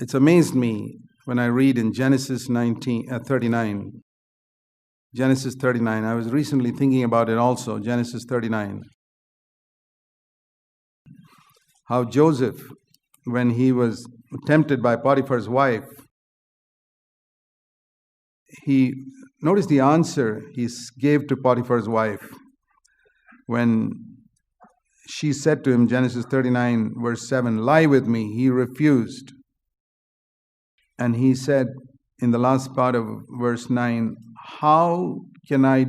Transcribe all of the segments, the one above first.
It's amazed me when I read in Genesis 39. Genesis 39. I was recently thinking about it also, Genesis 39. How Joseph, when he was tempted by Potiphar's wife, notice the answer he gave to Potiphar's wife when she said to him, Genesis 39, verse 7, lie with me. He refused. And he said in the last part of verse 9, how can I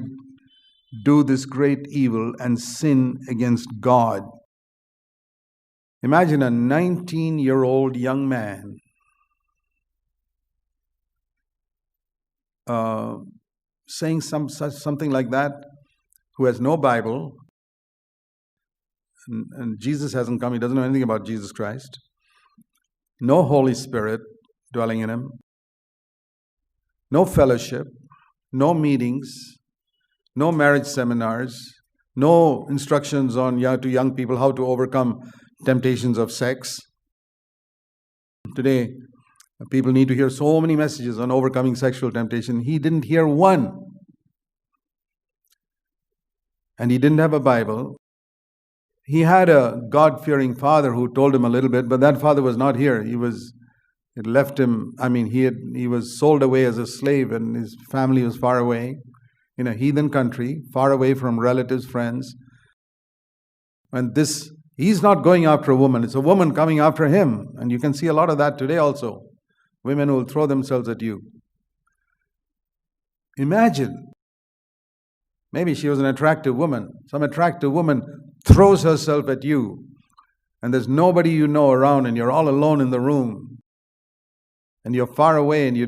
do this great evil and sin against God? Imagine a 19-year-old young man saying something like that, who has no Bible, and Jesus hasn't come, he doesn't know anything about Jesus Christ, no Holy Spirit dwelling in him, no fellowship, no meetings, no marriage seminars, no instructions to young people how to overcome temptations of sex. Today, people need to hear so many messages on overcoming sexual temptation. He didn't hear one. And he didn't have a Bible. He had a God-fearing father who told him a little bit, but that father was not here. It left him, he was sold away as a slave, and his family was far away in a heathen country, far away from relatives, friends. And he's not going after a woman, it's a woman coming after him. And you can see a lot of that today also. Women who will throw themselves at you. Imagine, maybe she was an attractive woman. Some attractive woman throws herself at you, and there's nobody you know around, and you're all alone in the room. And you're far away, and you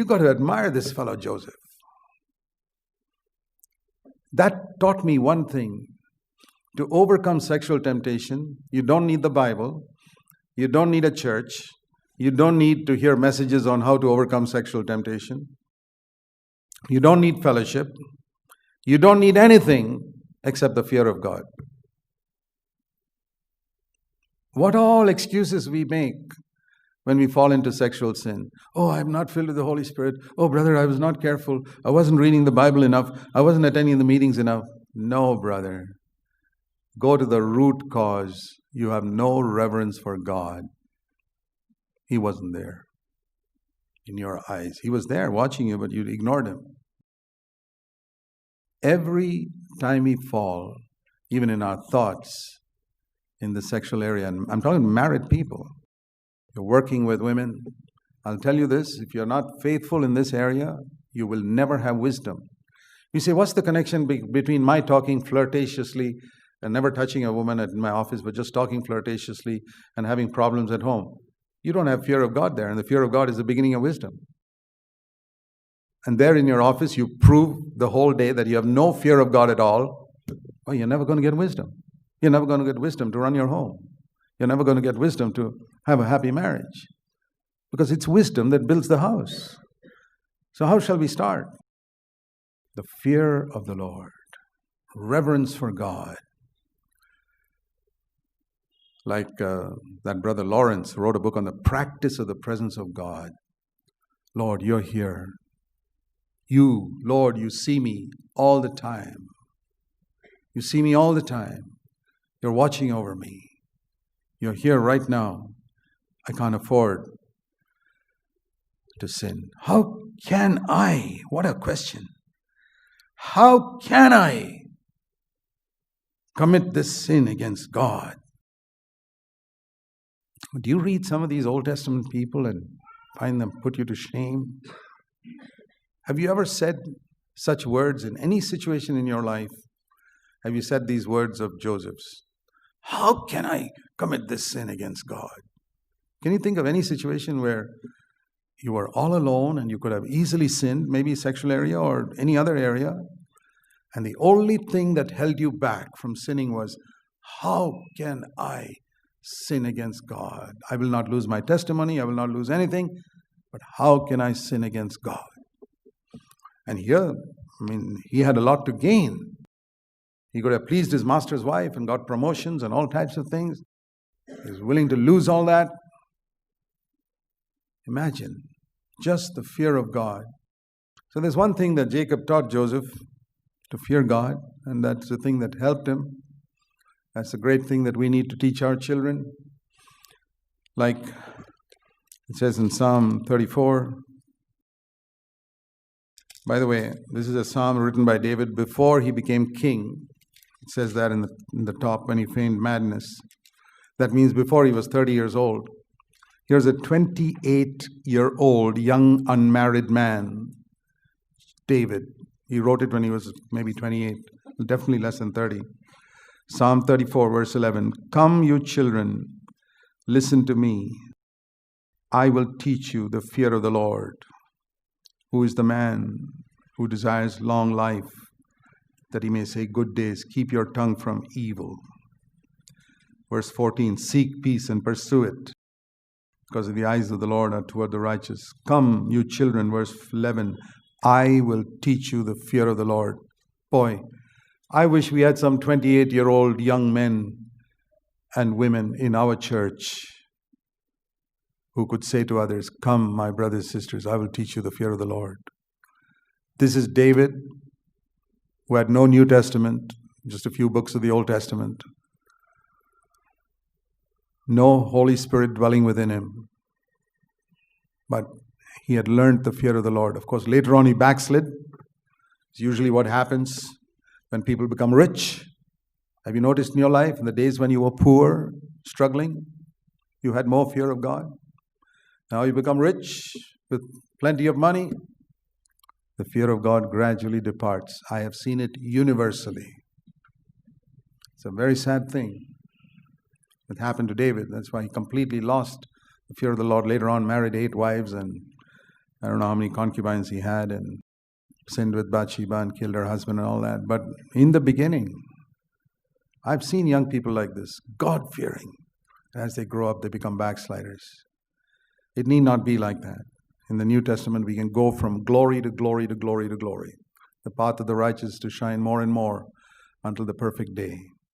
got to admire this fellow Joseph. That taught me one thing. To overcome sexual temptation, you don't need the Bible. You don't need a church. You don't need to hear messages on how to overcome sexual temptation. You don't need fellowship. You don't need anything except the fear of God. What all excuses we make when we fall into sexual sin. Oh, I'm not filled with the Holy Spirit. Oh, brother, I was not careful. I wasn't reading the Bible enough. I wasn't attending the meetings enough. No, brother. Go to the root cause. You have no reverence for God. He wasn't there in your eyes. He was there watching you, but you ignored him. Every time we fall, even in our thoughts, in the sexual area, and I'm talking married people, you're working with women, I'll tell you this, if you're not faithful in this area, you will never have wisdom. You say, what's the connection between my talking flirtatiously and never touching a woman in my office, but just talking flirtatiously and having problems at home? You don't have fear of God there, and the fear of God is the beginning of wisdom. And there in your office, you prove the whole day that you have no fear of God at all. Well, you're never going to get wisdom. You're never going to get wisdom to run your home. You're never going to get wisdom to have a happy marriage. Because it's wisdom that builds the house. So how shall we start? The fear of the Lord. Reverence for God. Like that brother Lawrence wrote a book on the practice of the presence of God. Lord, you're here. You, Lord, you see me all the time. You see me all the time. You're watching over me. You're here right now. I can't afford to sin. How can I? What a question. How can I commit this sin against God? Do you read some of these Old Testament people and find them put you to shame? Have you ever said such words in any situation in your life? Have you said these words of Joseph's? How can I commit this sin against God? Can you think of any situation where you were all alone and you could have easily sinned, maybe sexual area or any other area, and the only thing that held you back from sinning was, how can I sin against God? I will not lose my testimony, I will not lose anything, but how can I sin against God? And here, he had a lot to gain. He could have pleased his master's wife and got promotions and all types of things. He's willing to lose all that. Imagine just the fear of God. So there's one thing that Jacob taught Joseph, to fear God, and that's the thing that helped him. That's a great thing that we need to teach our children. Like it says in Psalm 34. By the way, this is a psalm written by David before he became king. It says that in the top, when he feigned madness. That means before he was 30 years old. Here's a 28-year-old young unmarried man, David. He wrote it when he was maybe 28, definitely less than 30. Psalm 34, verse 11. Come, you children, listen to me. I will teach you the fear of the Lord. Who is the man who desires long life, that he may say good days? Keep your tongue from evil. Verse 14. Seek peace and pursue it, because the eyes of the Lord are toward the righteous. Come, you children, verse 11. I will teach you the fear of the Lord. Boy, I wish we had some 28-year-old young men and women in our church who could say to others, come, my brothers and sisters, I will teach you the fear of the Lord. This is David, who had no New Testament, just a few books of the Old Testament. No Holy Spirit dwelling within him. But he had learned the fear of the Lord. Of course, later on he backslid. It's usually what happens when people become rich. Have you noticed in your life, in the days when you were poor, struggling, you had more fear of God? Now you become rich with plenty of money, the fear of God gradually departs. I have seen it universally. It's a very sad thing that happened to David. That's why he completely lost the fear of the Lord. Later on, married 8 wives, and I don't know how many concubines he had, and sinned with Bathsheba and killed her husband and all that. But in the beginning, I've seen young people like this, God-fearing. As they grow up, they become backsliders. It need not be like that. In the New Testament, we can go from glory to glory to glory to glory. The path of the righteous to shine more and more until the perfect day.